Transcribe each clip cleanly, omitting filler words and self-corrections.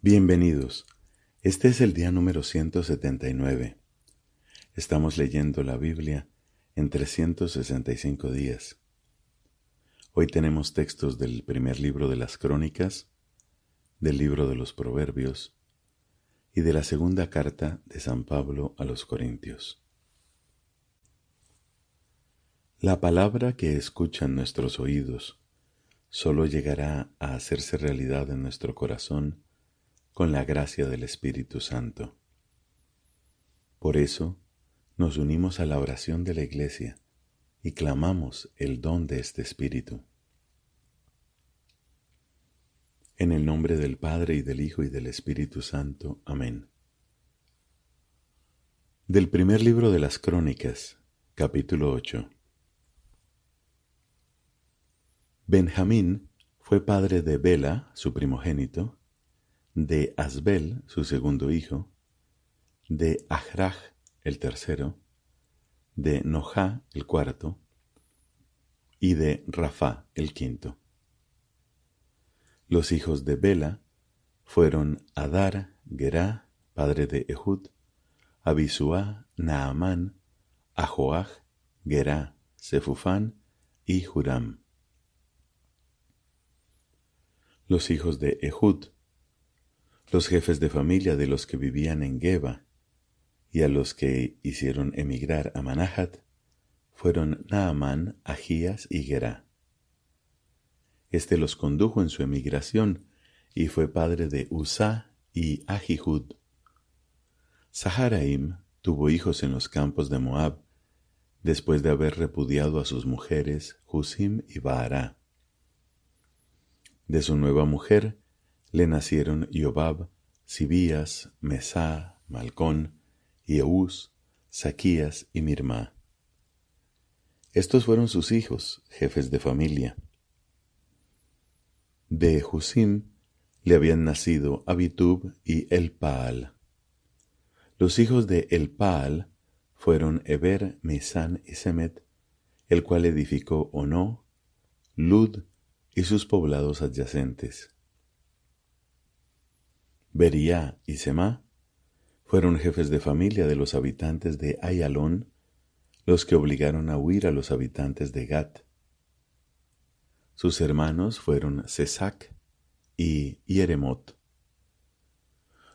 Bienvenidos. Este es el día número 179. Estamos leyendo la Biblia en 365 días. Hoy tenemos textos del primer libro de las Crónicas, del libro de los Proverbios y de la segunda carta de San Pablo a los Corintios. La palabra que escuchan nuestros oídos solo llegará a hacerse realidad en nuestro corazón con la gracia del Espíritu Santo. Por eso, nos unimos a la oración de la Iglesia y clamamos el don de este Espíritu. En el nombre del Padre, y del Hijo, y del Espíritu Santo. Amén. Del primer libro de las Crónicas, capítulo 8. Benjamín fue padre de Bela, su primogénito, de Asbel, su segundo hijo, de Ajraj, el tercero, de Noja, el cuarto, y de Rafá, el quinto. Los hijos de Bela fueron Adar, Gerá, padre de Ehud, Abisuá, Naamán, Ahoaj, Gerá, Sefufán y Huram. Los hijos de Ehud, los jefes de familia de los que vivían en Geba, y a los que hicieron emigrar a Manahat, fueron Naamán, Ahías y Gerá. Este los condujo en su emigración y fue padre de Uzá y Ahihud. Saharaim tuvo hijos en los campos de Moab, después de haber repudiado a sus mujeres Husim y Baará. De su nueva mujer le nacieron Yobab, Sibías, Mesá, Malcón, Yeús, Saquías y Mirmá. Estos fueron sus hijos, jefes de familia. De Husim le habían nacido Abitub y Elpaal. Los hijos de Elpaal fueron Eber, Misán y Semet, el cual edificó Ono, Lud y sus poblados adyacentes. Bería y Semá fueron jefes de familia de los habitantes de Ayalón, los que obligaron a huir a los habitantes de Gat. Sus hermanos fueron Sesac y Yeremot.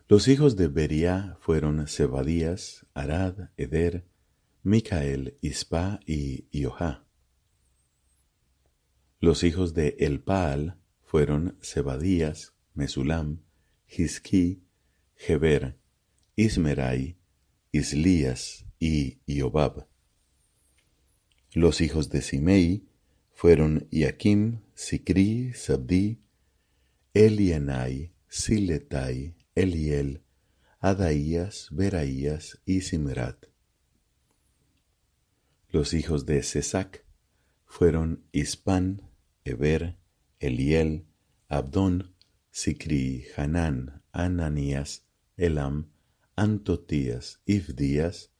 Los hijos de Bería fueron Zebadías, Arad, Eder, Micael, Ispa y Iohá. Los hijos de Elpaal fueron Zebadías, Mesulam, Jizquí, Geber, Ismerai, Islías y Iobab. Los hijos de Simei fueron Iaquim, Sicri, Sabdí, Elienai, Siletai, Eliel, Adaías, Beraías y Simrat. Los hijos de Sesac fueron Ispan, Eber, Eliel, Abdón, Sicri, Hanán, Ananías, Elam, Antotías, Ifdías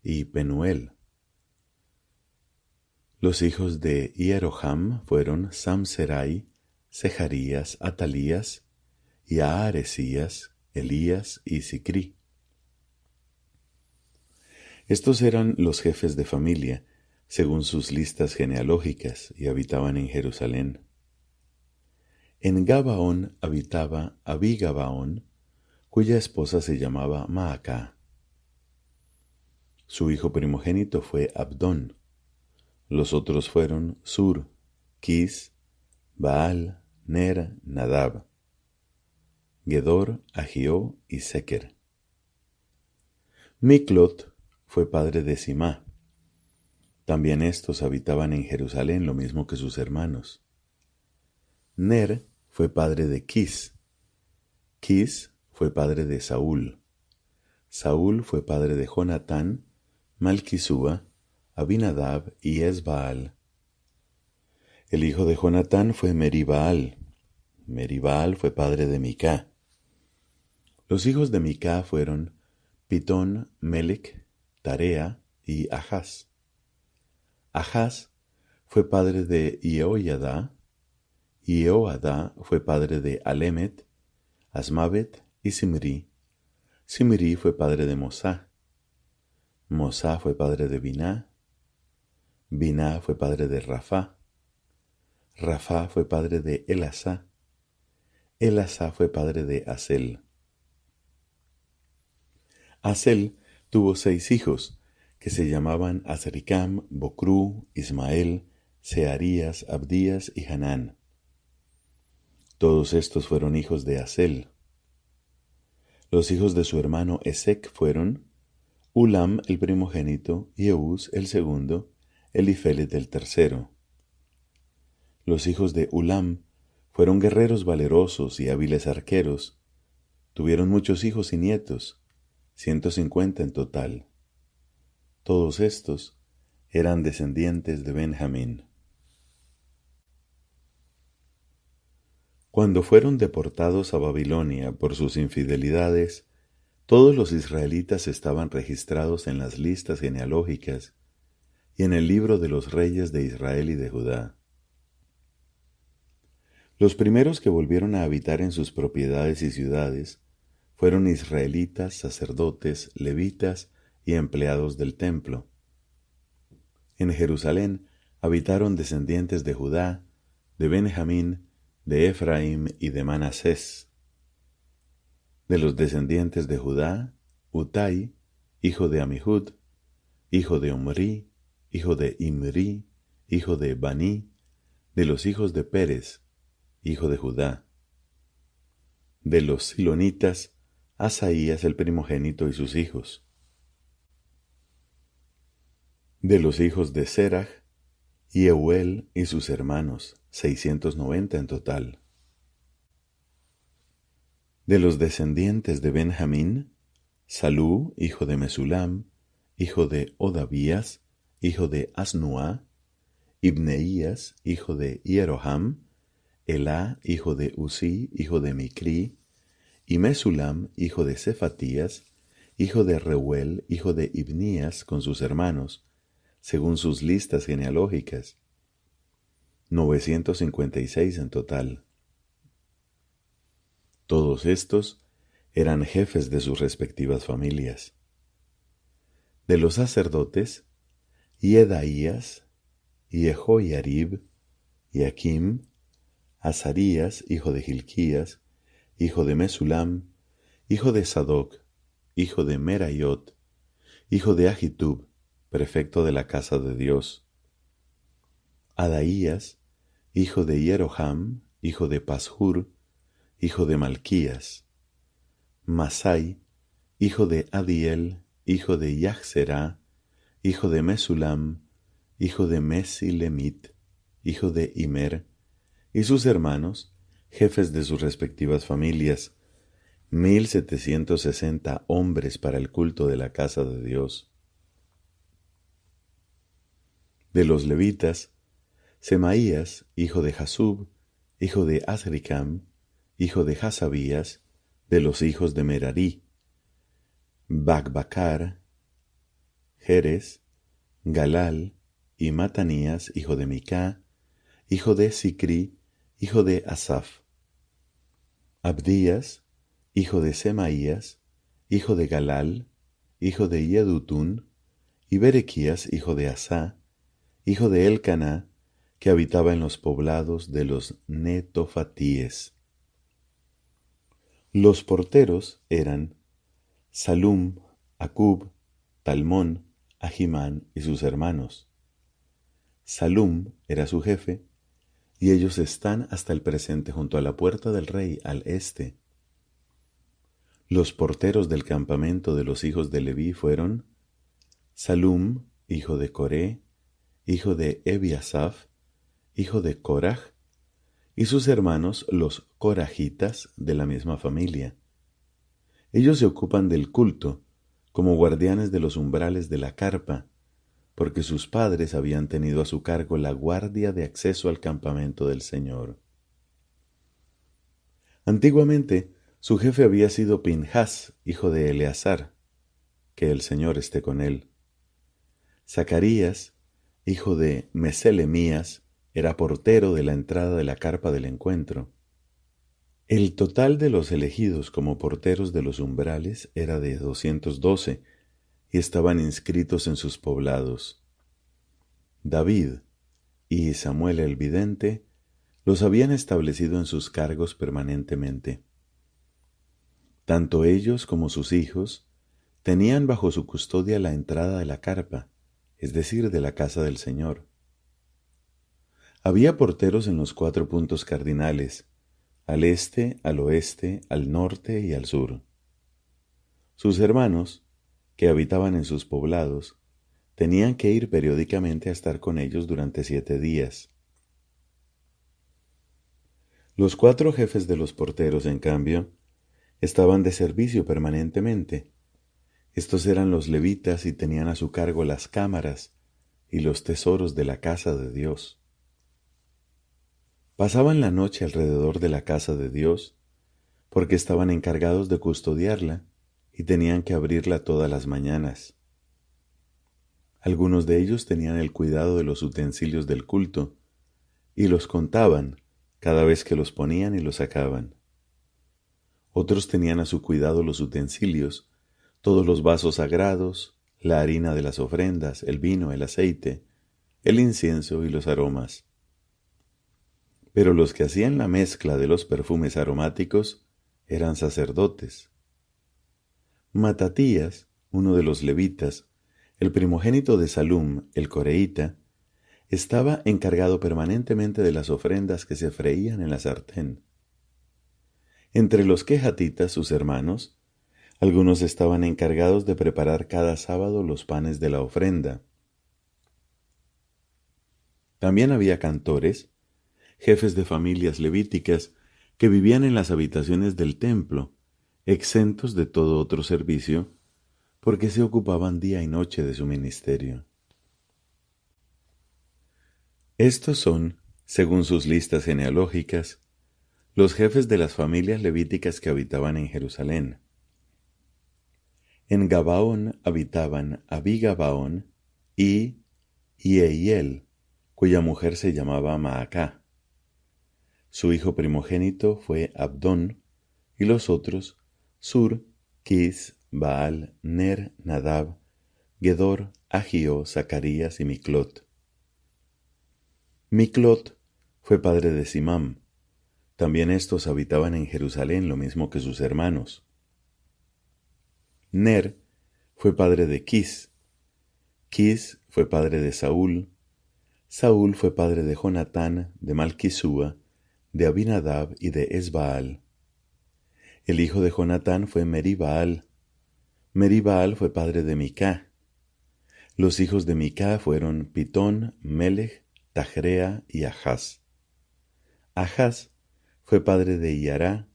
y Penuel. Los hijos de Hieroham fueron Samserai, Sejarías, Atalías y Aaresías, Elías y Sicri. Estos eran los jefes de familia, según sus listas genealógicas, y habitaban en Jerusalén. En Gabaón habitaba Abigabaón, cuya esposa se llamaba Maacá. Su hijo primogénito fue Abdón. Los otros fueron Sur, Quis, Baal, Ner, Nadab, Gedor, Ahió y Seker. Miclot fue padre de Simá. También estos habitaban en Jerusalén, lo mismo que sus hermanos. Ner fue padre de Quis. Quis fue padre de Saúl. Saúl fue padre de Jonatán, Malquisúa, Abinadab y Esbaal. El hijo de Jonatán fue Meribaal. Meribaal fue padre de Micá. Los hijos de Micá fueron Pitón, Melec, Tarea y Ahaz. Ahaz fue padre de Iehoyadá. Iehoadá fue padre de Alemet, Asmavet y Simri. Simri fue padre de Mosá. Mosá fue padre de Biná. Biná fue padre de Rafá. Rafá fue padre de Elasá. Elasá fue padre de Asel. Asel tuvo 6 hijos, que se llamaban Azricam, Bocrú, Ismael, Searías, Abdías y Hanán. Todos estos fueron hijos de Asel. Los hijos de su hermano Esec fueron Ulam el primogénito, Yeús el segundo, Elifelet el tercero. Los hijos de Ulam fueron guerreros valerosos y hábiles arqueros. Tuvieron muchos hijos y nietos, 150 en total. Todos estos eran descendientes de Benjamín. Cuando fueron deportados a Babilonia por sus infidelidades, todos los israelitas estaban registrados en las listas genealógicas y en el libro de los reyes de Israel y de Judá. Los primeros que volvieron a habitar en sus propiedades y ciudades fueron israelitas, sacerdotes, levitas y empleados del templo. En Jerusalén habitaron descendientes de Judá, de Benjamín, de Efraín y de Manasés. De los descendientes de Judá, Utai, hijo de Amihud, hijo de Omri, hijo de Imri, hijo de Bani, de los hijos de Pérez, hijo de Judá. De los silonitas, Asaías el primogénito y sus hijos. De los hijos de Serach, Yeuel y sus hermanos, 690 en total. De los descendientes de Benjamín, Salú, hijo de Mesulam, hijo de Odavías, hijo de Asnua, Ibneías, hijo de Jeroham, Elá, hijo de Usí, hijo de Micri, y Mesulam, hijo de Cefatías, hijo de Reuel, hijo de Ibnías, con sus hermanos, según sus listas genealógicas, 956 en total. Todos estos eran jefes de sus respectivas familias. De los sacerdotes, Yedaías, Jehoiarib, Joaquim, Azarías, hijo de Hilquías, hijo de Mesulam, hijo de Sadoc, hijo de Merayot, hijo de Ahitub, prefecto de la casa de Dios. Adaías, hijo de Jeroham, hijo de Pashur, hijo de Malquías. Masai, hijo de Adiel, hijo de Yahzerá, hijo de Mesulam, hijo de Mesilemit, hijo de Imer, y sus hermanos, jefes de sus respectivas familias, 1760 hombres para el culto de la casa de Dios. De los levitas, Semaías, hijo de Jasub, hijo de Azricam, hijo de Hasabías, de los hijos de Merarí, Bacbacar, Jerez, Galal y Matanías, hijo de Micá, hijo de Sicri, hijo de Asaf. Abdías, hijo de Semaías, hijo de Galal, hijo de Yedutún, y Berequías, hijo de Asá, hijo de Elcaná, que habitaba en los poblados de los netofatíes. Los porteros eran Salum, Acub, Talmón, Ahimán y sus hermanos. Salum era su jefe, y ellos están hasta el presente junto a la puerta del rey al este. Los porteros del campamento de los hijos de Leví fueron Salum, hijo de Coré, hijo de Ebiasaf, hijo de Coraj, y sus hermanos los corajitas de la misma familia. Ellos se ocupan del culto, como guardianes de los umbrales de la carpa, porque sus padres habían tenido a su cargo la guardia de acceso al campamento del Señor. Antiguamente, su jefe había sido Pinhas, hijo de Eleazar, que el Señor esté con él. Zacarías, hijo de Meselemías, era portero de la entrada de la carpa del encuentro. El total de los elegidos como porteros de los umbrales era de 212 y estaban inscritos en sus poblados. David y Samuel el vidente los habían establecido en sus cargos permanentemente. Tanto ellos como sus hijos tenían bajo su custodia la entrada de la carpa, es decir, de la casa del Señor. Había porteros en los 4 puntos cardinales, al este, al oeste, al norte y al sur. Sus hermanos, que habitaban en sus poblados, tenían que ir periódicamente a estar con ellos durante 7 días. Los 4 jefes de los porteros, en cambio, estaban de servicio permanentemente. Estos eran los levitas y tenían a su cargo las cámaras y los tesoros de la casa de Dios. Pasaban la noche alrededor de la casa de Dios, porque estaban encargados de custodiarla y tenían que abrirla todas las mañanas. Algunos de ellos tenían el cuidado de los utensilios del culto y los contaban cada vez que los ponían y los sacaban. Otros tenían a su cuidado los utensilios, todos los vasos sagrados, la harina de las ofrendas, el vino, el aceite, el incienso y los aromas. Pero los que hacían la mezcla de los perfumes aromáticos eran sacerdotes. Matatías, uno de los levitas, el primogénito de Salum, el coreíta, estaba encargado permanentemente de las ofrendas que se freían en la sartén. Entre los quejatitas, sus hermanos, algunos estaban encargados de preparar cada sábado los panes de la ofrenda. También había cantores, jefes de familias levíticas, que vivían en las habitaciones del templo, exentos de todo otro servicio, porque se ocupaban día y noche de su ministerio. Estos son, según sus listas genealógicas, los jefes de las familias levíticas que habitaban en Jerusalén. En Gabaón habitaban Abi-Gabaón y Yehiel, cuya mujer se llamaba Maacá. Su hijo primogénito fue Abdón, y los otros, Sur, Quis, Baal, Ner, Nadab, Gedor, Agio, Zacarías y Miclot. Miclot fue padre de Simam. También estos habitaban en Jerusalén lo mismo que sus hermanos. Ner fue padre de Quis. Quis fue padre de Saúl. Saúl fue padre de Jonatán, de Malquisúa, de Abinadab y de Esbaal. El hijo de Jonatán fue Meribaal. Meribaal fue padre de Micá. Los hijos de Micá fueron Pitón, Melech, Tajrea y Ahaz. Ahaz fue padre de Iará.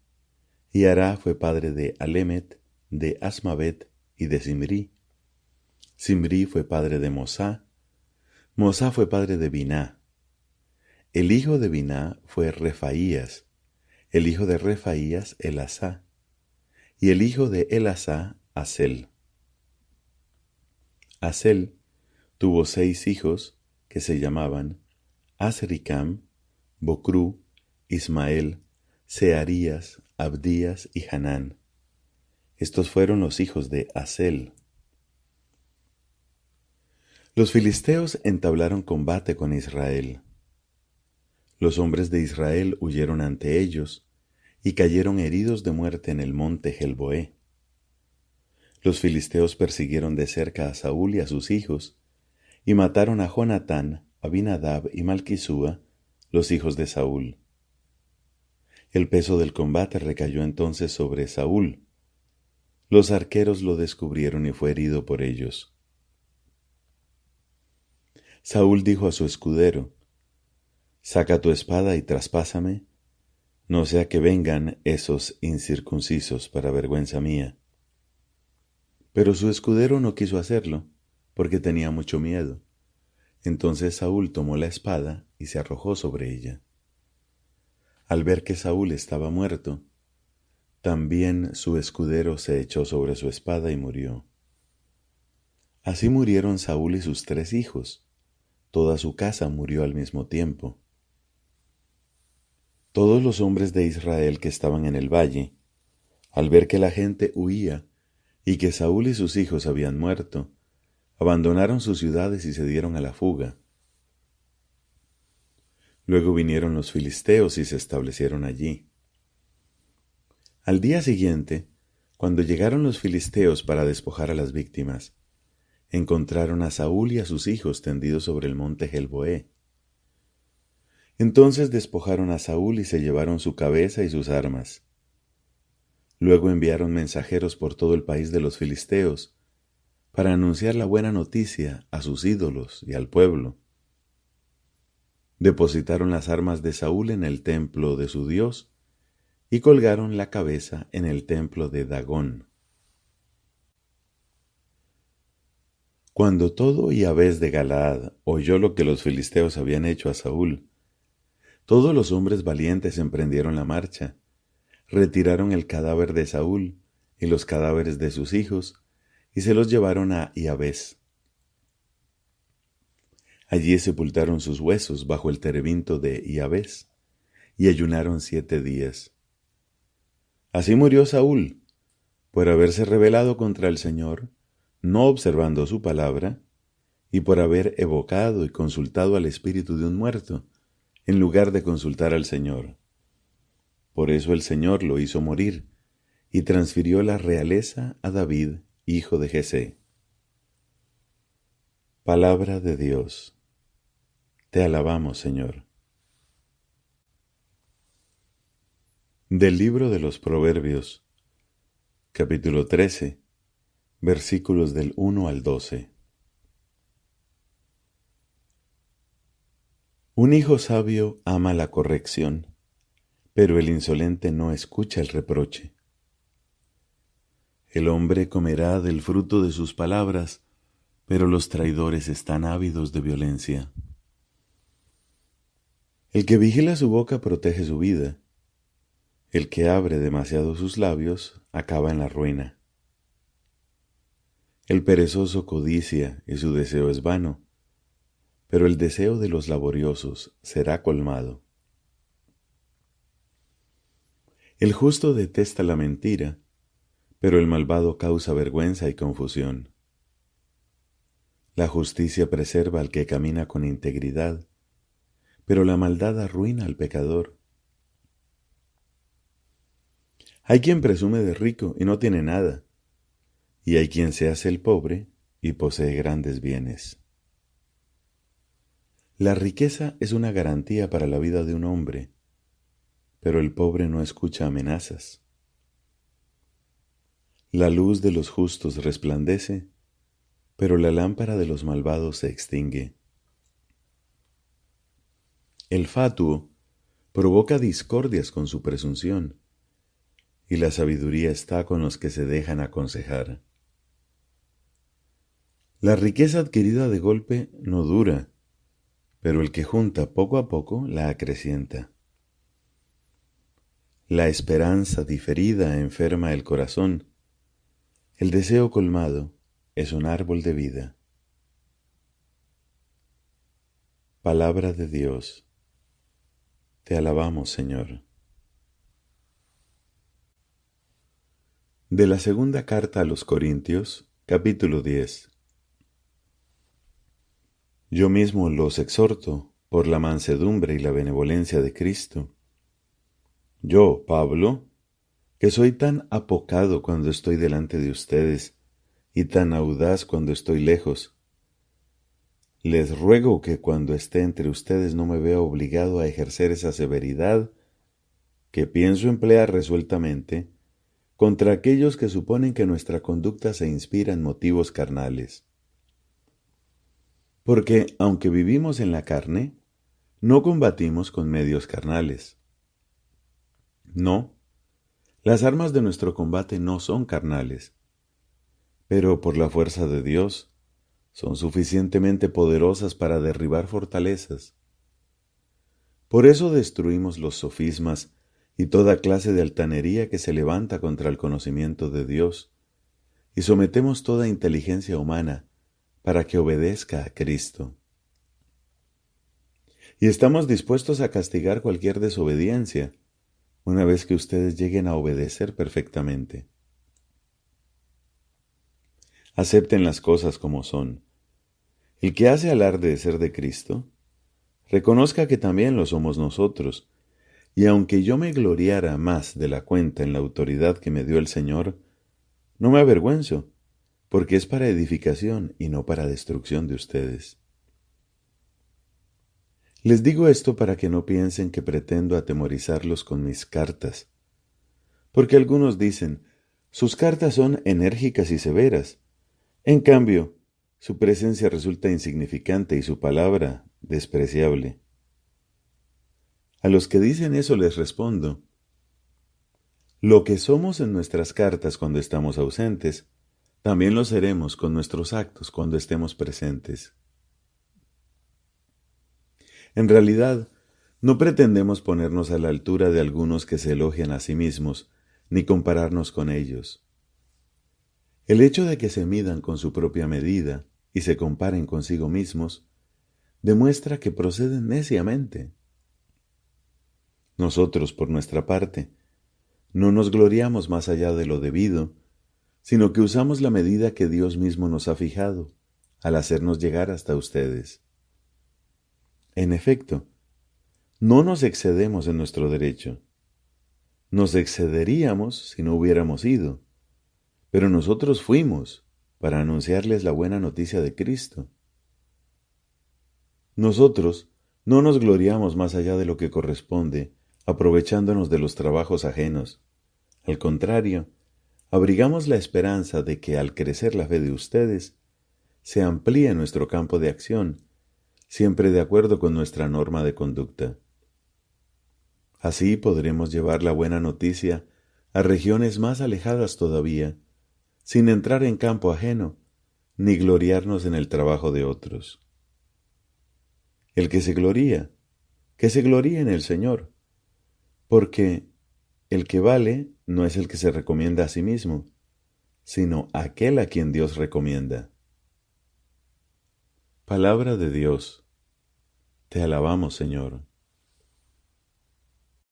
Iará fue padre de Alemet, de Asmavet y de Simri. Simri fue padre de Mosá. Mosá fue padre de Biná. El hijo de Biná fue Refaías. El hijo de Refaías, Elasá. Y el hijo de Elasá, Asel. Asel tuvo 6 hijos que se llamaban Asricam, Bocrú, Ismael, Searías, Abdías y Hanán. Estos fueron los hijos de Asel. Los filisteos entablaron combate con Israel. Los hombres de Israel huyeron ante ellos y cayeron heridos de muerte en el monte Gelboé. Los filisteos persiguieron de cerca a Saúl y a sus hijos, y mataron a Jonatán, Abinadab y Malquisúa, los hijos de Saúl. El peso del combate recayó entonces sobre Saúl. Los arqueros lo descubrieron y fue herido por ellos. Saúl dijo a su escudero: «Saca tu espada y traspásame, no sea que vengan esos incircuncisos para vergüenza mía». Pero su escudero no quiso hacerlo, porque tenía mucho miedo. Entonces Saúl tomó la espada y se arrojó sobre ella. Al ver que Saúl estaba muerto, también su escudero se echó sobre su espada y murió. Así murieron Saúl y sus 3 hijos. Toda su casa murió al mismo tiempo. Todos los hombres de Israel que estaban en el valle, al ver que la gente huía y que Saúl y sus hijos habían muerto, abandonaron sus ciudades y se dieron a la fuga. Luego vinieron los filisteos y se establecieron allí. Al día siguiente, cuando llegaron los filisteos para despojar a las víctimas, encontraron a Saúl y a sus hijos tendidos sobre el monte Gelboé. Entonces despojaron a Saúl y se llevaron su cabeza y sus armas. Luego enviaron mensajeros por todo el país de los filisteos para anunciar la buena noticia a sus ídolos y al pueblo. Depositaron las armas de Saúl en el templo de su Dios y colgaron la cabeza en el templo de Dagón. Cuando todo Jabes de Galaad oyó lo que los filisteos habían hecho a Saúl, todos los hombres valientes emprendieron la marcha, retiraron el cadáver de Saúl y los cadáveres de sus hijos, y se los llevaron a Jabes. Allí sepultaron sus huesos bajo el terebinto de Jabes, y ayunaron 7 días. Así murió Saúl, por haberse rebelado contra el Señor, no observando su palabra, y por haber evocado y consultado al espíritu de un muerto, en lugar de consultar al Señor. Por eso el Señor lo hizo morir, y transfirió la realeza a David, hijo de Jesé. Palabra de Dios. Te alabamos, Señor. Del libro de los Proverbios, capítulo 13, versículos del 1 al 12. Un hijo sabio ama la corrección, pero el insolente no escucha el reproche. El hombre comerá del fruto de sus palabras, pero los traidores están ávidos de violencia. El que vigila su boca protege su vida. El que abre demasiado sus labios acaba en la ruina. El perezoso codicia y su deseo es vano, pero el deseo de los laboriosos será colmado. El justo detesta la mentira, pero el malvado causa vergüenza y confusión. La justicia preserva al que camina con integridad, pero la maldad arruina al pecador. Hay quien presume de rico y no tiene nada, y hay quien se hace el pobre y posee grandes bienes. La riqueza es una garantía para la vida de un hombre, pero el pobre no escucha amenazas. La luz de los justos resplandece, pero la lámpara de los malvados se extingue. El fatuo provoca discordias con su presunción, y la sabiduría está con los que se dejan aconsejar. La riqueza adquirida de golpe no dura, pero el que junta poco a poco la acrecienta. La esperanza diferida enferma el corazón. El deseo colmado es un árbol de vida. Palabra de Dios. Te alabamos, Señor. De la segunda carta a los Corintios, capítulo 10. Yo mismo los exhorto por la mansedumbre y la benevolencia de Cristo. Yo, Pablo, que soy tan apocado cuando estoy delante de ustedes y tan audaz cuando estoy lejos, les ruego que cuando esté entre ustedes no me vea obligado a ejercer esa severidad que pienso emplear resueltamente contra aquellos que suponen que nuestra conducta se inspira en motivos carnales. Porque, aunque vivimos en la carne, no combatimos con medios carnales. No, las armas de nuestro combate no son carnales, pero por la fuerza de Dios son suficientemente poderosas para derribar fortalezas. Por eso destruimos los sofismas y toda clase de altanería que se levanta contra el conocimiento de Dios, y sometemos toda inteligencia humana para que obedezca a Cristo. Y estamos dispuestos a castigar cualquier desobediencia, una vez que ustedes lleguen a obedecer perfectamente. Acepten las cosas como son. El que hace alarde de ser de Cristo, reconozca que también lo somos nosotros, y aunque yo me gloriara más de la cuenta en la autoridad que me dio el Señor, no me avergüenzo, porque es para edificación y no para destrucción de ustedes. Les digo esto para que no piensen que pretendo atemorizarlos con mis cartas, porque algunos dicen, sus cartas son enérgicas y severas. En cambio, su presencia resulta insignificante y su palabra despreciable. A los que dicen eso les respondo, lo que somos en nuestras cartas cuando estamos ausentes, también lo seremos con nuestros actos cuando estemos presentes. En realidad, no pretendemos ponernos a la altura de algunos que se elogian a sí mismos, ni compararnos con ellos. El hecho de que se midan con su propia medida y se comparen consigo mismos, demuestra que proceden neciamente. Nosotros, por nuestra parte, no nos gloriamos más allá de lo debido, sino que usamos la medida que Dios mismo nos ha fijado, al hacernos llegar hasta ustedes. En efecto, no nos excedemos en nuestro derecho. Nos excederíamos si no hubiéramos ido, pero nosotros fuimos para anunciarles la buena noticia de Cristo. Nosotros no nos gloriamos más allá de lo que corresponde, aprovechándonos de los trabajos ajenos. Al contrario, abrigamos la esperanza de que al crecer la fe de ustedes, se amplíe nuestro campo de acción, siempre de acuerdo con nuestra norma de conducta. Así podremos llevar la buena noticia a regiones más alejadas todavía, sin entrar en campo ajeno, ni gloriarnos en el trabajo de otros. El que se gloría en el Señor, porque el que vale no es el que se recomienda a sí mismo, sino aquel a quien Dios recomienda. Palabra de Dios. Te alabamos, Señor.